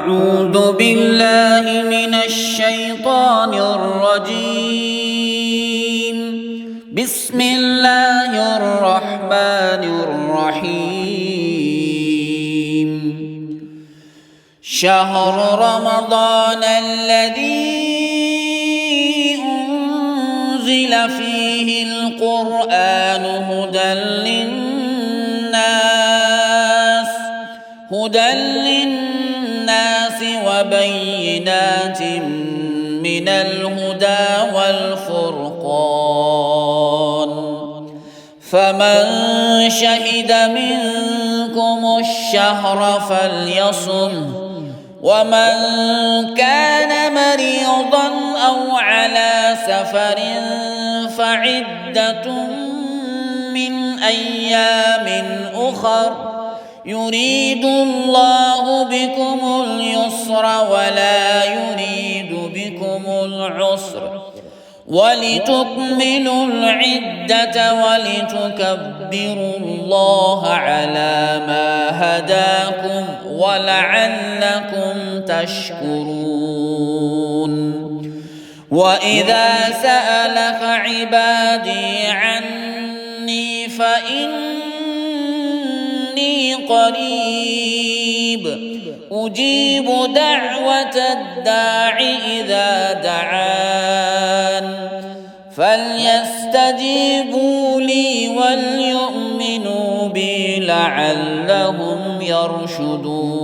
أعوذ بالله من الشيطان الرجيم. بسم الله الرحمن الرحيم. شهر رمضان الذي أنزل فيه القرآن هدى للناس وبينات من الهدى والفرقان، فمن شهد منكم الشهر فليصمه، ومن كان مريضا أو على سفر فعدة من أيام أخر، يريد الله بكم اليسر ولا يريد بكم العسر، ولتكملوا العدة ولتكبروا الله على ما هداكم ولعلكم تشكرون. وإذا سألك عبادي عني فإني قريب أجيب دعوة الداع إذا دعان، فليستجيبوا لي وليؤمنوا بي لعلهم يرشدون.